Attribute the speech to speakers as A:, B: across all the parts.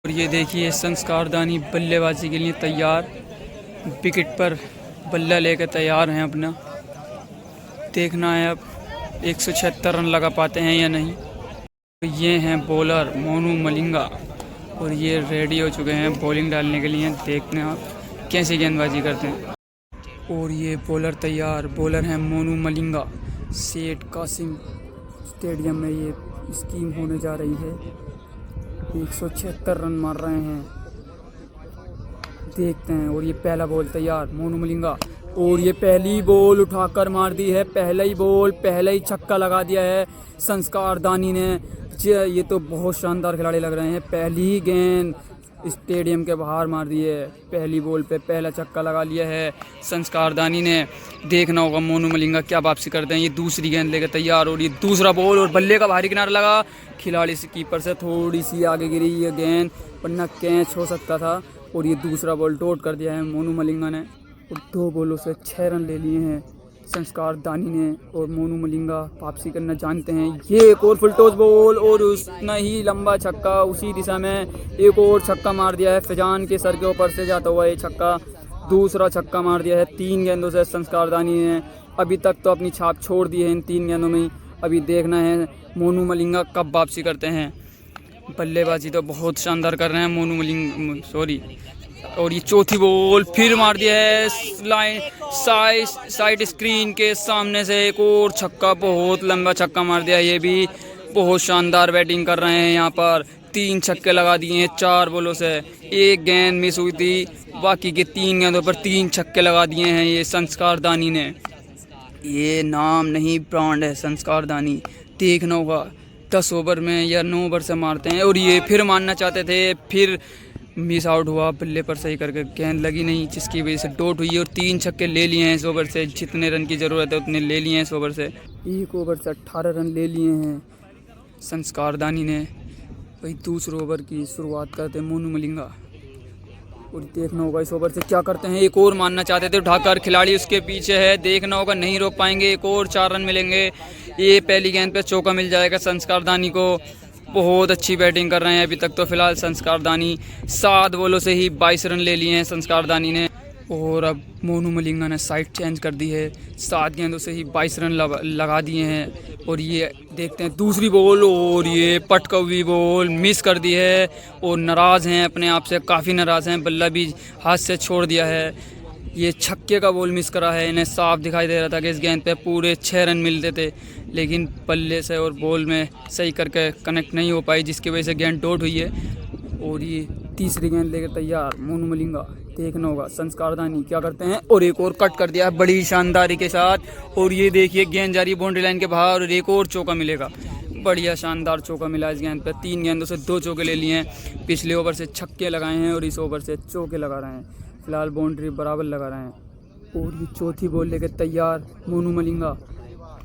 A: और ये देखिए संस्कार दानी बल्लेबाजी के लिए तैयार, विकेट पर बल्ला लेकर तैयार हैं अपना। देखना है अब 176 रन लगा पाते हैं या नहीं। तो ये हैं बॉलर मोनू मलिंगा और ये रेडी हो चुके हैं बॉलिंग डालने के लिए। देखते हैं आप कैसी गेंदबाजी करते हैं। और ये बॉलर तैयार, बॉलर हैं मोनू मलिंगा। सेठ कासिम स्टेडियम में ये स्कीम होने जा रही है। 176 रन मार रहे हैं, देखते हैं। और ये पहला बॉल तैयार मोनू मलिंगा, और ये पहली बॉल उठाकर मार दी है। पहला ही बॉल, पहला ही छक्का लगा दिया है संस्कार दानी ने। ये तो बहुत शानदार खिलाड़ी लग रहे हैं। पहली ही गेंद स्टेडियम के बाहर मार दी है। पहली बॉल पे पहला छक्का लगा लिया है संस्कार दानी ने। देखना होगा मोनू मलिंगा क्या वापसी करते हैं। ये दूसरी गेंद लेकर तैयार, और ये दूसरा बॉल, और बल्ले का भारी किनारा लगा। खिलाड़ी से कीपर से थोड़ी सी आगे गिरी ये गेंद, वरना कैच हो सकता था। और ये दूसरा बॉल डॉट कर दिया है मोनू मलिंगा ने, और 2 बॉलों से 6 रन ले लिए हैं संस्कार दानी ने। और मोनू मलिंगा वापसी करना जानते हैं। ये एक और फुल टॉस बॉल, और उतना ही लंबा छक्का उसी दिशा में एक और छक्का मार दिया है। फिजान के सर के ऊपर से जाता हुआ ये छक्का, दूसरा छक्का मार दिया है 3 गेंदों से संस्कार दानी ने। अभी तक तो अपनी छाप छोड़ दी है इन 3 गेंदों में। अभी देखना है मोनू मलिंगा कब वापसी करते हैं। बल्लेबाजी तो बहुत शानदार कर रहे हैं मोनू मलिंगा, सॉरी। और ये चौथी बॉल फिर मार दिया है लाइन साइड स्क्रीन के सामने से एक और छक्का, बहुत लंबा छक्का मार दिया। ये भी बहुत शानदार बैटिंग कर रहे हैं यहाँ पर। 3 छक्के लगा दिए हैं 4 बॉलों से। एक गेंद मिस हुई थी, बाकी के 3 गेंदों पर 3 छक्के लगा दिए हैं ये संस्कार दानी ने। ये नाम नहीं ब्रांड है संस्कार दानी। देखना होगा 10 ओवर में या 9 ओवर से मारते हैं। और ये फिर मारना चाहते थे, फिर मिस आउट हुआ। बल्ले पर सही करके गेंद लगी नहीं, जिसकी वजह से डॉट हुई। और 3 छक्के ले लिए हैं इस ओवर से। जितने रन की ज़रूरत है उतने ले लिए हैं इस ओवर से। 1 ओवर से 18 रन ले लिए हैं संस्कार दानी ने। वही दूसरे ओवर की शुरुआत करते हैं मोनू मलिंगा। और देखना होगा इस ओवर से क्या करते हैं। एक और मारना चाहते थे उठाकर, खिलाड़ी उसके पीछे है। देखना होगा नहीं रोक पाएंगे, एक और 4 रन मिलेंगे। ये पहली गेंद पे चौका मिल जाएगा संस्कार दानी को। बहुत अच्छी बैटिंग कर रहे हैं अभी तक तो फिलहाल संस्कार दानी। 7 बॉलों से ही 22 रन ले लिए हैं संस्कार दानी ने। और अब मोनू मलिंगा ने साइड चेंज कर दी है। 7 गेंदों से ही 22 रन लगा दिए हैं। और ये देखते हैं दूसरी बॉल, और ये पटका हुई बॉल मिस कर दी है। और नाराज़ हैं अपने आप से, काफ़ी नाराज़ हैं। बल्ला भी हाथ से छोड़ दिया है। ये छक्के का बॉल मिस करा है। इन्हें साफ दिखाई दे रहा था कि इस गेंद पे पूरे 6 रन मिलते थे, लेकिन बल्ले से और बॉल में सही करके कनेक्ट नहीं हो पाई, जिसकी वजह से गेंद डॉट हुई है। और ये तीसरी गेंद लेकर तैयार मोनू मलिंगा। देखना होगा संस्कार दानी क्या करते हैं। और एक और कट कर दिया है बड़ी शानदारी के साथ। और ये देखिए गेंद जा रही है बाउंड्री लाइन के बाहर, और एक और चौका मिलेगा। बढ़िया शानदार चौका मिला इस गेंद पे। 3 गेंदों से 2 चौके ले लिए हैं। पिछले ओवर से छक्के लगाए हैं और इस ओवर से चौके लगा रहे हैं। फिलहाल बाउंड्री बराबर लगा रहे हैं। और ये चौथी बॉल लेकर तैयार मोनू मलिंगा,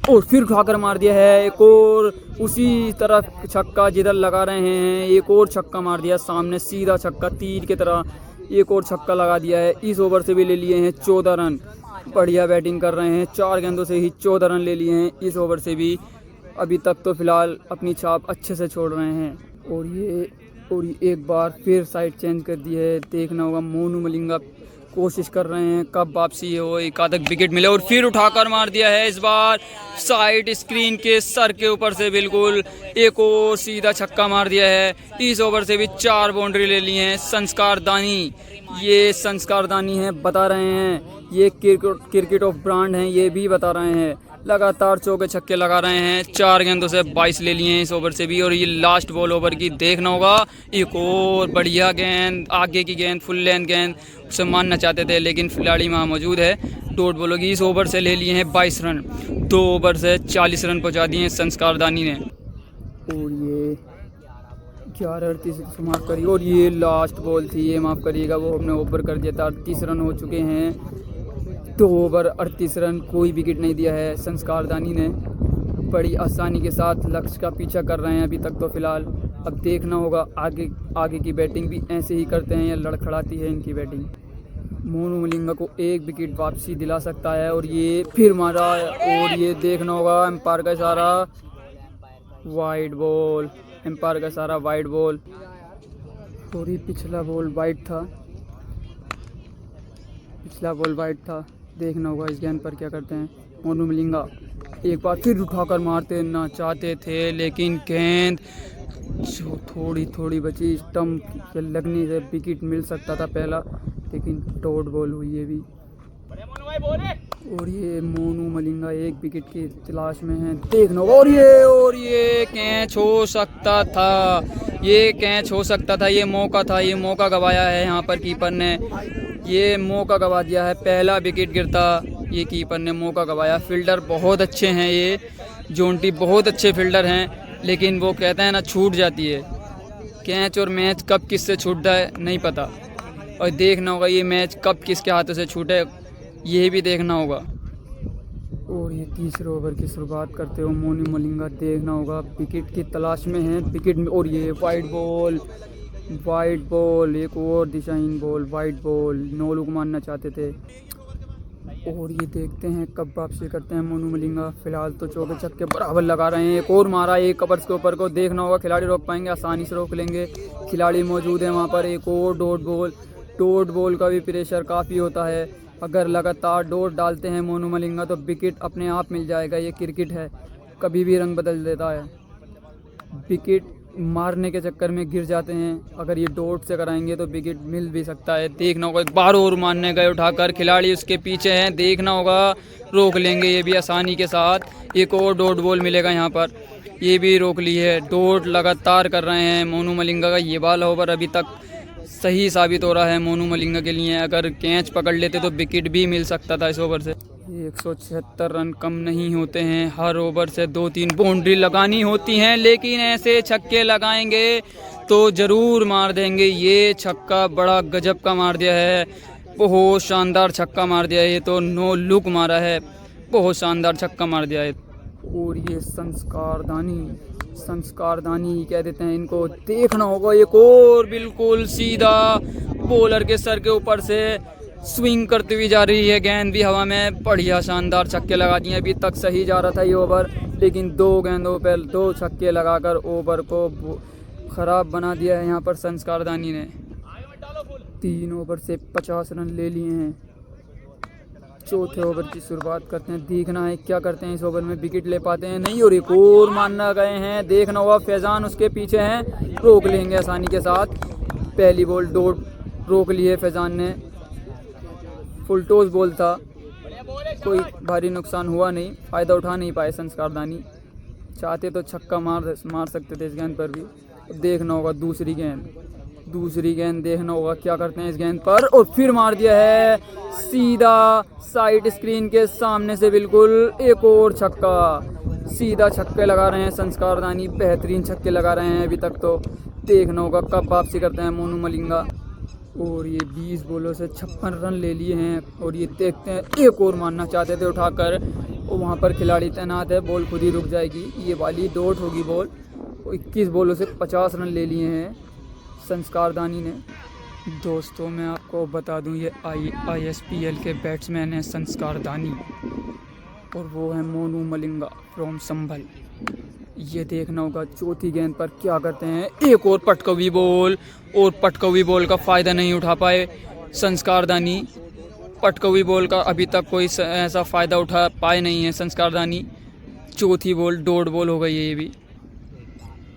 A: और फिर उठाकर मार दिया है। एक और उसी तरफ छक्का जिधर लगा रहे हैं, एक और छक्का मार दिया सामने, सीधा छक्का तीर की तरह। एक और छक्का लगा दिया है। इस ओवर से भी ले लिए हैं 14 रन। बढ़िया बैटिंग कर रहे हैं। 4 गेंदों से ही 14 रन ले लिए हैं इस ओवर से भी। अभी तक तो फिलहाल अपनी छाप अच्छे से छोड़ रहे हैं। और ये एक बार फिर साइड चेंज कर दी है। देखना होगा मोनू मलिंगा कोशिश कर रहे हैं कब वापसी हो, एक आधा विकेट मिले। और फिर उठाकर मार दिया है इस बार साइड स्क्रीन के सर के ऊपर से बिल्कुल। एक और सीधा छक्का मार दिया है। इस ओवर से भी 4 बाउंड्री ले ली हैं संस्कार दानी। ये संस्कार दानी हैं, बता रहे हैं ये क्रिकेट ऑफ ब्रांड हैं, ये भी बता रहे हैं। लगातार चौके छक्के लगा रहे हैं। 4 गेंदों से 22 ले लिए हैं इस ओवर से भी। और ये लास्ट बॉल ओवर की देखना होगा। एक और बढ़िया गेंद, आगे की गेंद, फुल लेंथ गेंद, उसे मारना चाहते थे लेकिन खिलाड़ी वहाँ मौजूद है। डॉट बॉलों की इस ओवर से ले लिए हैं 22 रन। 2 ओवर से 40 रन पहुँचा दिए हैं संस्कार दानी ने। और ये 11-38 समाप्त करी। और ये लास्ट बॉल थी, ये माफ़ करिएगा, वो हमने ओवर कर दिया था। 38 रन हो चुके हैं। 2 ओवर 38 रन, कोई विकेट नहीं दिया है संस्कार दानी ने। बड़ी आसानी के साथ लक्ष्य का पीछा कर रहे हैं अभी तक तो फिलहाल। अब देखना होगा आगे की बैटिंग भी ऐसे ही करते हैं या लड़खड़ाती है इनकी बैटिंग। मोनू मलिंगा को 1 विकेट वापसी दिला सकता है। और ये फिर मारा। और ये देखना होगा एम्पायर का इशारा, वाइड बॉल। एम्पायर का इशारा, वाइड बॉल। और ये पिछला बॉल वाइड था, देखना होगा इस गेंद पर क्या करते हैं मोनू मलिंगा। एक बार फिर उठाकर मारते ना चाहते थे, लेकिन गेंद जो थोड़ी बची, स्टंप के लगने से विकेट मिल सकता था पहला, लेकिन डॉट बॉल हुई ये भी। और ये मोनू मलिंगा एक विकेट की तलाश में है, देखना। और ये कैच हो सकता था, ये मौका गवाया है यहाँ पर कीपर ने, ये मौका गवा दिया है। पहला विकेट गिरता, ये कीपर ने मौका गवाया। फील्डर बहुत अच्छे हैं, ये जोंटी बहुत अच्छे फील्डर हैं, लेकिन वो कहते हैं ना, छूट जाती है कैच। और मैच कब किससे छूटता है नहीं पता, और देखना होगा ये मैच कब किसके हाथों से छूटे, ये भी देखना होगा। और ये तीसरे ओवर की शुरुआत करते हो मोनू मलिंगा, देखना होगा विकेट की तलाश में है, विकेट में। और ये वाइड बॉल, एक और दिशाहीन बॉल, वाइड बॉल, 9 लोग मारना चाहते थे। और ये देखते हैं कब वापसी करते हैं मोनू मलिंगा। फिलहाल तो चौके छक्के बराबर लगा रहे हैं, एक और मारा एक कवर्स के ऊपर को, देखना होगा खिलाड़ी रोक पाएंगे, आसानी से रोक लेंगे, खिलाड़ी मौजूद है वहाँ पर। एक और डॉट बॉल का भी प्रेशर काफ़ी होता है, अगर लगातार डॉट डालते हैं मोनू मलिंगा तो विकेट अपने आप मिल जाएगा। ये क्रिकेट है, कभी भी रंग बदल देता है, विकेट मारने के चक्कर में गिर जाते हैं, अगर ये डॉट से कराएंगे तो विकेट मिल भी सकता है। देखना होगा, एक बार और मारने गए उठाकर, खिलाड़ी उसके पीछे हैं, देखना होगा रोक लेंगे ये भी आसानी के साथ। एक और डॉट बॉल मिलेगा यहाँ पर, ये भी रोक ली है। डॉट लगातार कर रहे हैं मोनू मलिंगा का ये वाला ओवर अभी तक सही साबित हो रहा है मोनू मलिंगा के लिए, अगर कैच पकड़ लेते तो विकेट भी मिल सकता था इस ओवर से। 176 रन कम नहीं होते हैं, हर ओवर से 2-3 बाउंड्री लगानी होती हैं, लेकिन ऐसे छक्के लगाएंगे तो ज़रूर मार देंगे। ये छक्का बड़ा गजब का मार दिया है, बहुत शानदार छक्का मार दिया है, ये तो नो लुक मारा है, बहुत शानदार छक्का मार दिया है। और ये संस्कारदानी कह देते हैं इनको, देखना होगा एक और बिल्कुल सीधा बॉलर के सर के ऊपर से स्विंग करती हुई जा रही है, गेंद भी हवा में, बढ़िया शानदार छक्के लगा दिए। अभी तक सही जा रहा था ये ओवर, लेकिन 2 गेंदों पर 2 छक्के लगाकर ओवर को ख़राब बना दिया है यहाँ पर संस्कारदानी ने। 3 ओवर से 50 रन ले लिए हैं, चौथे ओवर की शुरुआत करते हैं, देखना है क्या करते हैं इस ओवर में, विकेट ले पाते हैं नहीं। और एक और मारना गए हैं, देखना होगा फैजान उसके पीछे हैं, रोक लेंगे आसानी के साथ। पहली बॉल डॉट रोक लिए फैजान ने, फुल टॉस बॉल था, कोई भारी नुकसान हुआ नहीं, फ़ायदा उठा नहीं पाए संस्कारदानी, चाहते तो छक्का मार सकते थे इस गेंद पर भी। देखना होगा दूसरी गेंद देखना होगा क्या करते हैं इस गेंद पर, और फिर मार दिया है सीधा साइड स्क्रीन के सामने से, बिल्कुल एक और छक्का, सीधा छक्के लगा रहे हैं संस्कारदानी, बेहतरीन छक्के लगा रहे हैं अभी तक तो। देखना होगा कब वापसी करते हैं मोनू मलिंगा। और ये 20 बॉलों से 56 रन ले लिए हैं, और ये देखते हैं एक और मारना चाहते थे उठाकर, और वहाँ पर खिलाड़ी तैनात है, बॉल खुद ही रुक जाएगी, ये वाली डॉट होगी बॉल। 21 बॉलों से 50 रन ले लिए हैं संस्कारदानी ने। दोस्तों मैं आपको बता दूं, ये ISPL के बैट्समैन हैं संस्कारदानी, और वो है मोनू मलिंगा फ्रॉम संभल। ये देखना होगा चौथी गेंद पर क्या करते हैं, एक और पटकवी बॉल का फ़ायदा नहीं उठा पाए संस्कारदानी। पटकवी बॉल का अभी तक कोई ऐसा फ़ायदा उठा पाए नहीं है संस्कारदानी। चौथी बॉल डॉट बॉल हो गई है ये भी।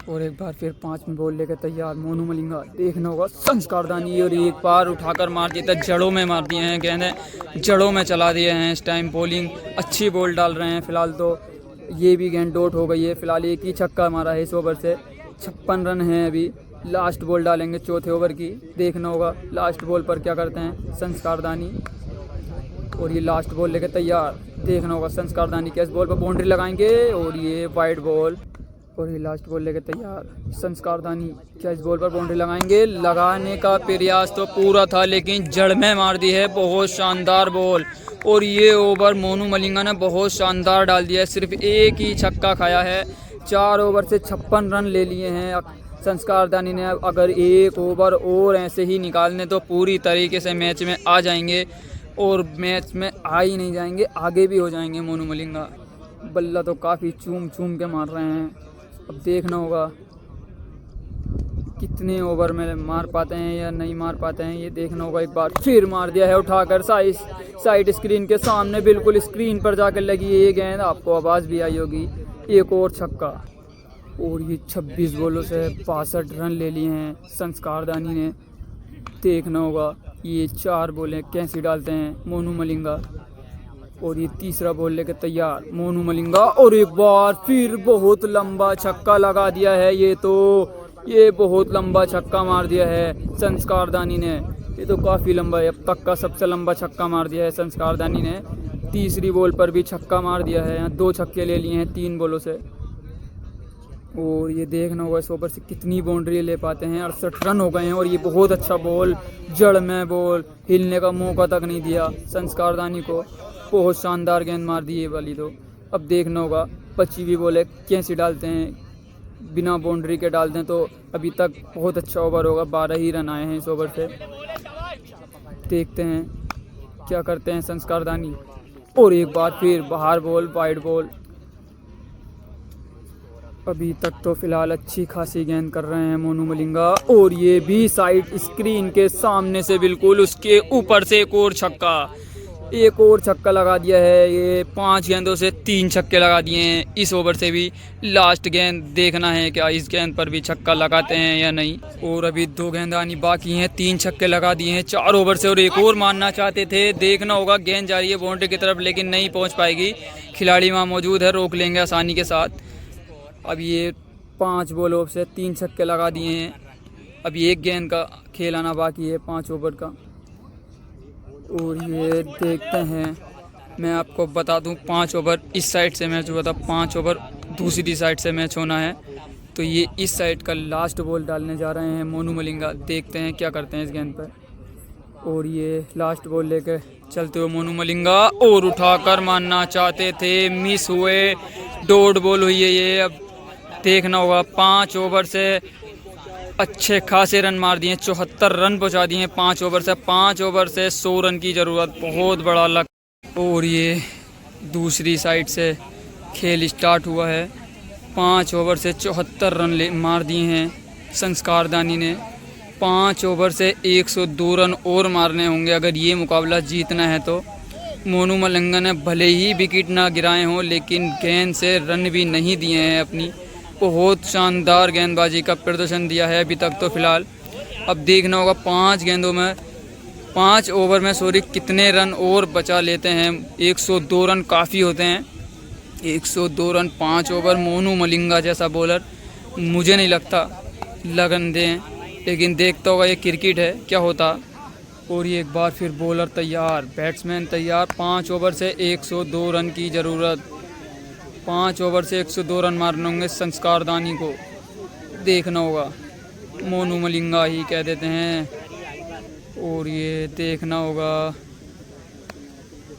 A: और एक बार फिर 5वीं बॉल लेकर तैयार मोनू मलिंगा, देखना होगा संस्कारदानी, और एक बार उठाकर मार दिया, जड़ों में मार दिए हैं गेंदें, जड़ों में चला दिए हैं इस टाइम। बॉलिंग अच्छी बॉल डाल रहे हैं फिलहाल तो। ये भी गेंद डॉट हो गई है, फिलहाल एक ही छक्का मारा है इस ओवर से। 56 रन हैं अभी, लास्ट बॉल डालेंगे चौथे ओवर की, देखना होगा लास्ट बॉल पर क्या करते हैं संस्कारदानी। और ये लास्ट बॉल लेकर तैयार, देखना होगा संस्कारदानी क्या इस बॉल पर बाउंड्री लगाएंगे, और ये वाइड बॉल। और ये लास्ट बॉल लेकर तैयार संस्कारदानी क्या इस बॉल पर बाउंड्री लगाएंगे, लगाने का प्रयास तो पूरा था, लेकिन जड़ में मार दी है, बहुत शानदार बॉल। और ये ओवर मोनू मलिंगा ने बहुत शानदार डाल दिया है, सिर्फ एक ही छक्का खाया है, 4 ओवर से 56 रन ले लिए हैं संस्कारदानी ने। अगर एक ओवर और ऐसे ही निकालने तो पूरी तरीके से मैच में आ जाएंगे, और मैच में आ ही नहीं जाएंगे, आगे भी हो जाएंगे मोनू मलिंगा। बल्ला तो काफ़ी चूम के मार रहे हैं, अब देखना होगा कितने ओवर में मार पाते हैं या नहीं मार पाते हैं, ये देखना होगा। एक बार फिर मार दिया है उठाकर साइड स्क्रीन के सामने, बिल्कुल स्क्रीन पर जाकर लगी है ये गेंद, आपको आवाज़ भी आई होगी। एक और छक्का, और ये 26 बॉलों से 62 रन ले लिए हैं संस्कारदानी ने। देखना होगा ये 4 बॉलें कैसी डालते हैं मोनू मलिंगा। और ये तीसरा बॉल लेके तैयार मोनू मलिंगा, और एक बार फिर बहुत लंबा छक्का लगा दिया है। ये बहुत लंबा छक्का मार दिया है संस्कारदानी ने। ये तो काफ़ी लंबा है, अब तक का सबसे लंबा छक्का मार दिया है संस्कारदानी ने। तीसरी बॉल पर भी छक्का मार दिया है, यहाँ 2 छक्के ले लिए हैं 3 बॉलों से। और ये देखना होगा इस ओवर से कितनी बाउंड्री ले पाते हैं। 68 रन हो गए हैं, और ये बहुत अच्छा बॉल, जड़ में बॉल, हिलने का मौका तक नहीं दिया संस्कारदानी को। बहुत शानदार गेंद मार दी ये वाली तो। अब देखना होगा 25वीं बॉल कैसी डालते हैं, बिना बाउंड्री के डालते हैं तो अभी तक बहुत अच्छा ओवर होगा। 12 ही रन आए हैं इस ओवर से। देखते हैं क्या करते हैं संस्कारदानी। और एक बार फिर बाहर बॉल, वाइड बॉल। अभी तक तो फिलहाल अच्छी खासी गेंद कर रहे हैं मोनू मलिंगा, और ये भी साइड स्क्रीन के सामने से बिल्कुल उसके ऊपर से एक और छक्का लगा दिया है। ये 5 गेंदों से 3 छक्के लगा दिए हैं इस ओवर से भी। लास्ट गेंद देखना है क्या इस गेंद पर भी छक्का लगाते हैं या नहीं। और अभी 2 गेंद आनी बाकी हैं, 3 छक्के लगा दिए हैं 4 ओवर से, और एक और मारना चाहते थे। देखना होगा, गेंद जा रही है बाउंड्री की तरफ लेकिन नहीं पहुंच पाएगी। खिलाड़ी वहाँ मौजूद है, रोक लेंगे आसानी के साथ। अब ये 5 बॉलों से 3 छक्के लगा दिए हैं। अभी 1 गेंद का खेल आना बाकी है 5 ओवर का। और ये देखते हैं, मैं आपको बता दूं 5 ओवर इस साइड से मैच हुआ था, 5 ओवर दूसरी साइड से मैच होना है। तो ये इस साइड का लास्ट बॉल डालने जा रहे हैं मोनू मलिंगा। देखते हैं क्या करते हैं इस गेंद पर। और ये लास्ट बॉल लेकर चलते हुए मोनू मलिंगा, और उठाकर मारना चाहते थे, मिस हुए। डॉट बॉल हुई है ये। अब देखना होगा, 5 ओवर से अच्छे खासे रन मार दिए, 74 रन पहुंचा दिए 5 ओवर से। 5 ओवर से 100 रन की ज़रूरत, बहुत बड़ा लक। और ये दूसरी साइड से खेल स्टार्ट हुआ है। 5 ओवर से 74 रन मार दिए हैं संस्कारदानी ने। 5 ओवर से 102 रन और मारने होंगे अगर ये मुकाबला जीतना है तो। मोनू मलिंगा ने भले ही विकेट ना गिराए हों, लेकिन गेंद से रन भी नहीं दिए हैं अपनी। बहुत शानदार गेंदबाजी का प्रदर्शन दिया है अभी तक तो फिलहाल। अब देखना होगा 5 ओवर में कितने रन और बचा लेते हैं। 102 रन काफ़ी होते हैं, 102 रन 5 ओवर। मोनू मलिंगा जैसा बॉलर मुझे नहीं लगता लगन दें, लेकिन देखता होगा ये क्रिकेट है क्या होता। और ये एक बार फिर बॉलर तैयार, बैट्समैन तैयार। 5 ओवर से 102 रन की ज़रूरत। 5 ओवर से 102 रन मारने होंगे संस्कारदानी को। देखना होगा, मोनू मलिंगा ही कह देते हैं। और ये देखना होगा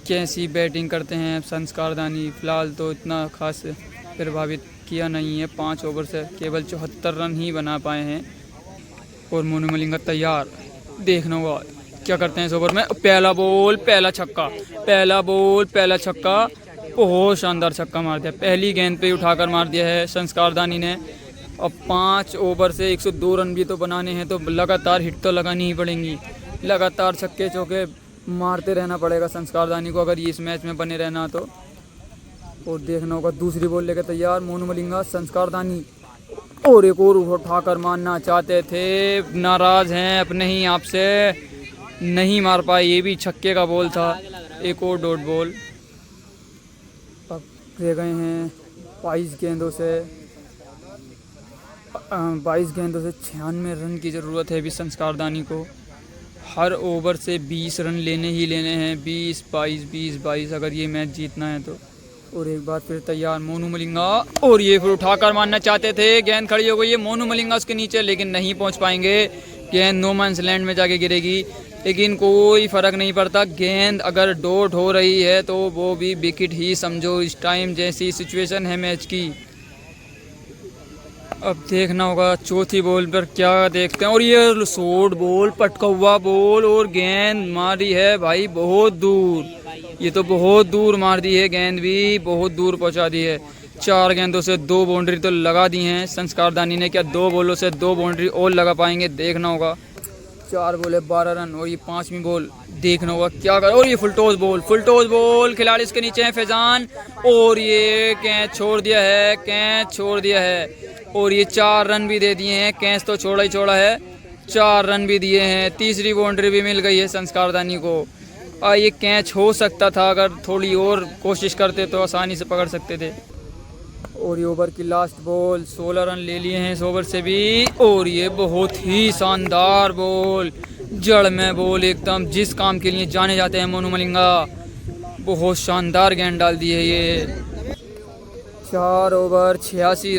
A: कैसी बैटिंग करते हैं संस्कारदानी। फ़िलहाल तो इतना खास प्रभावित किया नहीं है, 5 ओवर से केवल 74 रन ही बना पाए हैं। और मोनू मलिंगा तैयार। देखना होगा क्या करते हैं इस ओवर में। पहला बॉल, पहला छक्का, पहला बॉल, पहला छक्का। बहुत शानदार छक्का मार दिया, पहली गेंद पे उठाकर मार दिया है संस्कारदानी ने। अब 5 ओवर से 102 रन भी तो बनाने हैं, तो लगातार हिट तो लगानी ही पड़ेंगी। लगातार छक्के चौके मारते रहना पड़ेगा संस्कारदानी को अगर ये इस मैच में बने रहना तो। और देखना होगा दूसरी बॉल लेकर तैयार मोनू मलिंगा, संस्कारदानी। और एक और उठाकर मारना चाहते थे, नाराज़ हैं अपने ही आप से, नहीं मार पाए। ये भी छक्के का बॉल था, एक और डॉट बॉल। अब रह गए हैं 22 गेंदों से 96 रन की ज़रूरत है अभी संस्कारदानी को। हर ओवर से 20 रन लेने ही लेने हैं, 20-22 अगर ये मैच जीतना है तो। और एक बार फिर तैयार मोनू मलिंगा, और ये फिर उठाकर मारना चाहते थे। गेंद खड़ी हो गई है, मोनू मलिंगा उसके नीचे, लेकिन नहीं पहुंच पाएंगे। गेंद नो मैंस लैंड में जाके गिरेगी, लेकिन कोई फ़र्क नहीं पड़ता। गेंद अगर डॉट हो रही है तो वो भी विकेट ही समझो इस टाइम, जैसी सिचुएशन है मैच की। अब देखना होगा चौथी बॉल पर क्या देखते हैं। और ये शॉर्ट बॉल, पटका हुआ बॉल, और गेंद मारी है भाई बहुत दूर। ये तो बहुत दूर मार दी है गेंद, भी बहुत दूर पहुंचा दी है। 4 गेंदों से 2 बाउंड्री तो लगा दी हैं संस्कार दानी ने। क्या 2 बॉलों से 2 बाउंड्री और लगा पाएंगे, देखना होगा। 4 बॉले 12 रन और ये 5वीं बॉल, देखना होगा क्या कर। और ये फुल टॉस बॉल, खिलाड़ी इसके नीचे है फैजान और ये कैच छोड़ दिया है और ये 4 रन भी दे दिए हैं। कैच तो छोड़ा ही छोड़ा है, 4 रन भी दिए हैं। तीसरी बाउंड्री भी मिल गई है संस्कार दानी को। ये कैच हो सकता था, अगर थोड़ी और कोशिश करते तो आसानी से पकड़ सकते थे। और ये ओवर की लास्ट बॉल, 16 रन ले लिए हैं इस ओवर से भी। और ये बहुत ही शानदार बॉल, जड़ में बॉल एकदम, जिस काम के लिए जाने जाते हैं मोनू मलिंगा। बहुत शानदार गेंद डाल दी है ये। 4 ओवर 86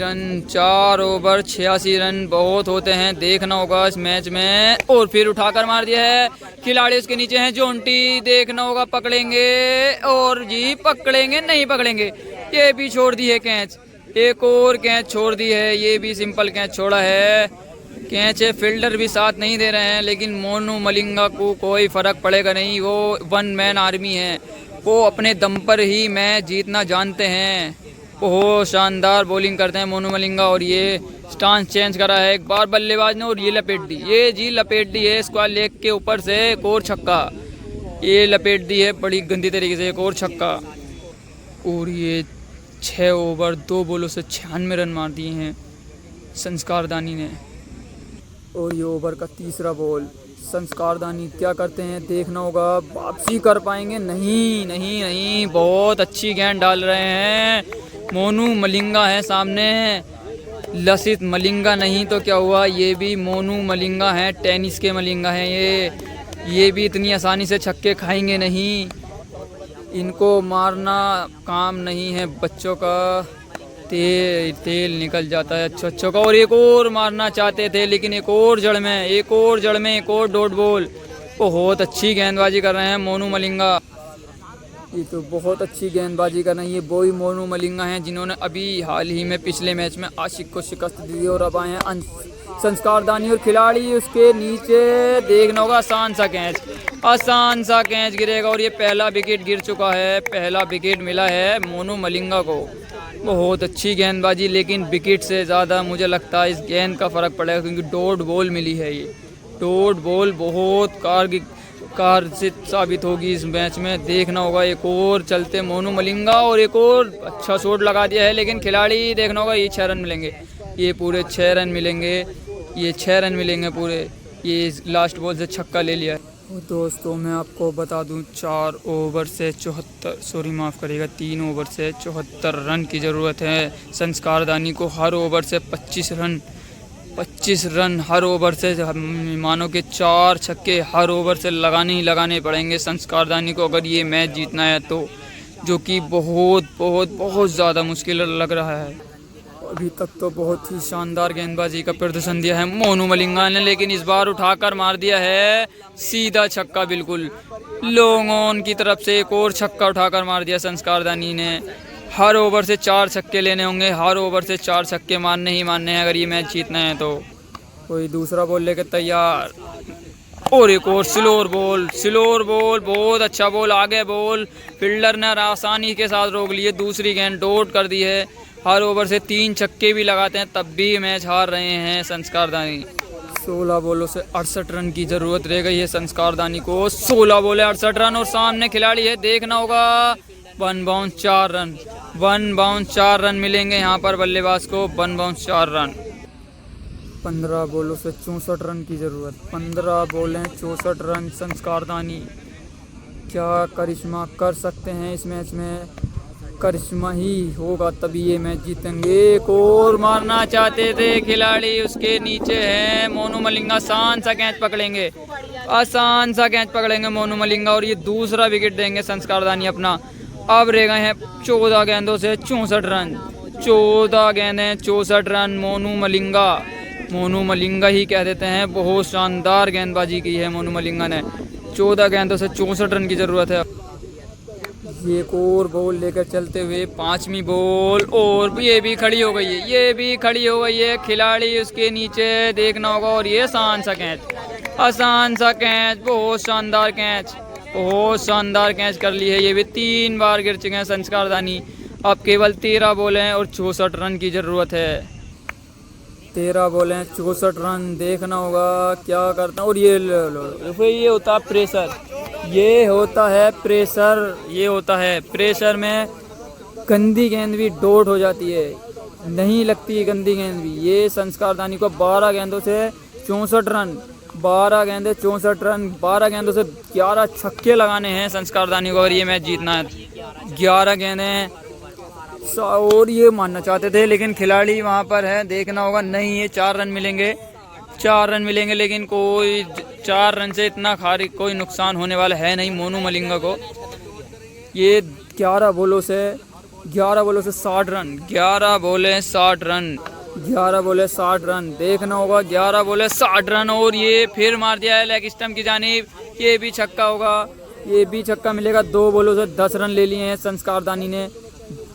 A: रन बहुत होते हैं, देखना होगा इस मैच में। और फिर उठाकर मार दिया है, खिलाड़ी उसके नीचे हैं जोंटी, देखना होगा पकड़ेंगे और जी पकड़ेंगे, नहीं पकड़ेंगे। ये भी छोड़ दी है कैच, एक और कैच छोड़ दी है, ये भी सिंपल कैच छोड़ा है। कैच है, फील्डर भी साथ नहीं दे रहे हैं, लेकिन मोनू मलिंगा को कोई फर्क पड़ेगा नहीं। वो 1 मैन आर्मी है, वो अपने दम पर ही मैच जीतना जानते हैं। बहुत शानदार बॉलिंग करते हैं मोनू मलिंगा। और ये स्टांस चेंज करा है एक बार बल्लेबाज ने और ये लपेट दी है स्क्वायर लेग के ऊपर से एक और छक्का। ये लपेट दी है बड़ी गंदी तरीके से, एक और छक्का। और ये 6 ओवर 2 बॉलों से 96 रन मार दिए हैं संस्कार दानी ने। और ये ओवर का तीसरा बॉल, संस्कार दानी क्या करते हैं देखना होगा। वापसी कर पाएंगे, नहीं, बहुत अच्छी गेंद डाल रहे हैं। मोनू मलिंगा है सामने, लसित मलिंगा नहीं तो क्या हुआ, ये भी मोनू मलिंगा है, टेनिस के मलिंगा हैं ये भी इतनी आसानी से छक्के खाएंगे नहीं। इनको मारना काम नहीं है बच्चों का, तेल निकल जाता है अच्छों का। और एक और मारना चाहते थे, लेकिन एक और जड़ में एक और डॉट बॉल। बहुत अच्छी गेंदबाजी कर रहे हैं मोनू मलिंगा, ये तो बहुत अच्छी गेंदबाजी कर रहे हैं। ये वही मोनू मलिंगा हैं जिन्होंने अभी हाल ही में पिछले मैच में आशिक को शिकस्त दी। और अब आए हैं संस्कार दानी और खिलाड़ी उसके नीचे, देखना होगा। आसान सा कैच गिरेगा और ये पहला विकेट गिर चुका है, पहला विकेट मिला है मोनू मलिंगा को। बहुत अच्छी गेंदबाजी, लेकिन विकेट से ज़्यादा मुझे लगता है इस गेंद का फ़र्क पड़ेगा, क्योंकि डॉट बॉल मिली है। ये डॉट बॉल बहुत कारगर साबित होगी इस मैच में, देखना होगा। एक और चलते मोनू मलिंगा और एक और अच्छा शॉट लगा दिया है, लेकिन खिलाड़ी देखना होगा। ये 6 रन मिलेंगे, ये पूरे 6 रन मिलेंगे, ये 6 रन मिलेंगे पूरे। ये लास्ट बॉल से छक्का ले लिया है। दोस्तों मैं आपको बता दूं, 3 ओवर से 74 रन की ज़रूरत है संस्कार दानी को। हर ओवर से 25 रन हर ओवर से, मानो कि 4 छक्के हर ओवर से लगाने ही लगाने पड़ेंगे संस्कार दानी को, अगर ये मैच जीतना है तो, जो कि बहुत ज़्यादा मुश्किल लग रहा है। अभी तक तो बहुत ही शानदार गेंदबाजी का प्रदर्शन दिया है मोनू मलिंगा ने, लेकिन इस बार उठाकर मार दिया है सीधा छक्का, बिल्कुल लॉन्ग ऑन की तरफ से एक और छक्का उठाकर मार दिया संस्कार दानी ने। हर ओवर से 4 छक्के लेने होंगे, हर ओवर से 4 छक्के मारने हैं अगर ये मैच जीतना है तो। कोई दूसरा बॉल लेकर तैयार, और एक और स्लोर बॉल, बहुत अच्छा बॉल, आगे बॉल, फील्डर ने आसानी के साथ रोक लिए। दूसरी गेंद डॉट कर दी है। हर ओवर से 3 छक्के भी लगाते हैं, तब भी मैच हार रहे हैं संस्कार दानी। 16 बॉलों से 68 रन की ज़रूरत रह गई है संस्कार दानी को। 16 बॉले 68 रन और सामने खिलाड़ी है, देखना होगा। 1 बाउंस 4 रन मिलेंगे यहाँ पर बल्लेबाज को, 1 बाउंस 4 रन। 15 बॉलों से 64 रन की ज़रूरत, 15 बॉलें 64 रन। संस्कार दानी क्या करिश्मा कर सकते हैं इस मैच में? करिश्मा ही होगा तभी ये मैच जीतेंगे। एक और मारना चाहते थे खिलाड़ी, उसके नीचे है मोनू मलिंगा। आसान सा कैच पकड़ेंगे मोनू मलिंगा और ये दूसरा विकेट देंगे संस्कार दानी अपना। अब रह गए हैं 14 गेंदों से 64 रन, 14 गेंदें 64 रन। मोनू मलिंगा ही कह देते हैं, बहुत शानदार गेंदबाजी की है मोनू मलिंगा ने। 14 गेंदों से 64 रन की ज़रूरत है। एक और बॉल लेकर चलते हुए 5वीं बॉल, और ये भी खड़ी हो गई है, खिलाड़ी उसके नीचे, देखना होगा। और ये आसान सा कैच, बहुत शानदार कैच कर ली है। ये भी 3 बार गिर चुके हैं संस्कार दानी। अब केवल 13 बॉल हैं और 64 रन की ज़रूरत है। 13 बॉल हैं, 64 रन। देखना होगा क्या करता। और ये फिर ये होता है प्रेशर, ये होता है प्रेशर, ये होता है प्रेशर में गंदी गेंद भी डॉट हो जाती है, नहीं लगती गंदी गेंद भी। ये संस्कार दानी को 12 गेंदों से 64 रन, 12 गेंदे 64 रन, 12 गेंदों से 11 छक्के लगाने हैं संस्कार दानी को अगर ये मैच जीतना है। 11 गेंदें और ये मानना चाहते थे लेकिन खिलाड़ी वहाँ पर है, देखना होगा। नहीं, ये 4 रन मिलेंगे, 4 रन मिलेंगे, लेकिन कोई 4 रन से इतना खारी कोई नुकसान होने वाला है नहीं मोनू मलिंगा को। ये 11 बॉलों से 60 रन, 11 बॉलें 60 रन, 11 बॉलें 60 रन। देखना होगा 11 बॉलें 60 रन। और ये फिर मार दिया है लेग स्टंप की जानिब, ये भी छक्का होगा, ये भी छक्का मिलेगा। 2 बॉलों से 10 रन ले लिए हैं संस्कार दानी ने।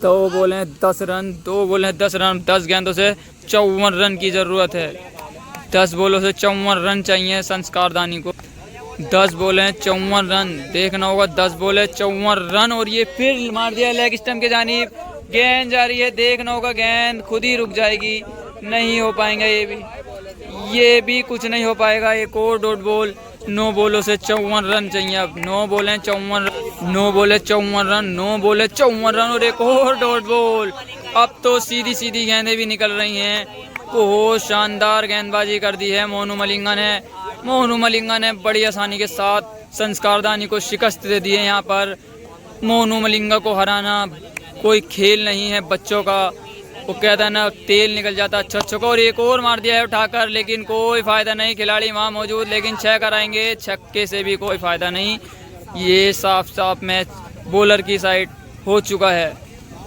A: 2 बॉलें 10 रन, 2 बॉलें 10 रन, 10 गेंदों से 54 रन की ज़रूरत है। 10 बॉलों से 54 रन चाहिए संस्कार दानी को। 10 बॉलें 54 रन, देखना होगा 10 बॉलें 54 रन। और ये फिर मार दिया लेग स्टंप के जानिब, गेंद जा रही है, देखना होगा गेंद खुद ही रुक जाएगी, नहीं हो पाएगा ये भी कुछ नहीं हो पाएगा। एक और डॉट बॉल, 9 बॉलों से 54 रन चाहिए अब। 9 बॉलें 54 रन, 9 बॉलें 54 रन, 9 बॉलें 54 रन। और एक और डॉट बॉल। अब तो सीधी सीधी गेंदें भी निकल रही हैं, बहुत शानदार गेंदबाजी कर दी है मोनू मलिंगा ने। मोनू मलिंगा ने बड़ी आसानी के साथ संस्कार दानी को शिकस्त दे दी है। यहाँ पर मोनू मलिंगा को हराना कोई खेल नहीं है बच्चों का, वो कहता है ना तेल निकल जाता अच्छा अच्छा। और एक और मार दिया है उठाकर, लेकिन कोई फ़ायदा नहीं, खिलाड़ी वहाँ मौजूद, लेकिन 6 कराएंगे, छक्के से भी कोई फ़ायदा नहीं। ये साफ साफ मैच बॉलर की साइड हो चुका है।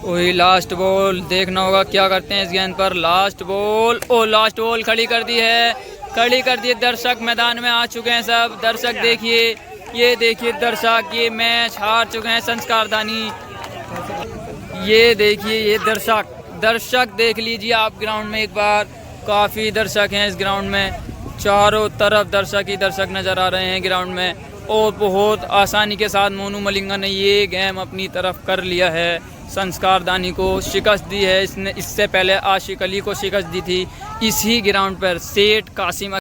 A: वही लास्ट बॉल, देखना होगा क्या करते हैं इस गेंद पर। लास्ट बॉल, ओ लास्ट बॉल खड़ी कर दी है, खड़ी कर दी। दर्शक मैदान में आ चुके हैं सब, दर्शक देखिए, ये देखिए दर्शक, ये मैच हार चुके हैं संस्कार दानी। ये देखिए ये दर्शक देख लीजिए आप ग्राउंड में एक बार, काफ़ी दर्शक हैं इस ग्राउंड में, चारों तरफ दर्शक ही दर्शक नज़र आ रहे हैं ग्राउंड में। और बहुत आसानी के साथ मोनू मलिंगा ने ये गेम अपनी तरफ कर लिया है, संस्कार दानी को शिकस्त दी है इसने। इससे पहले आशिक अली को शिकस्त दी थी इसी ग्राउंड पर, सेठ कासिम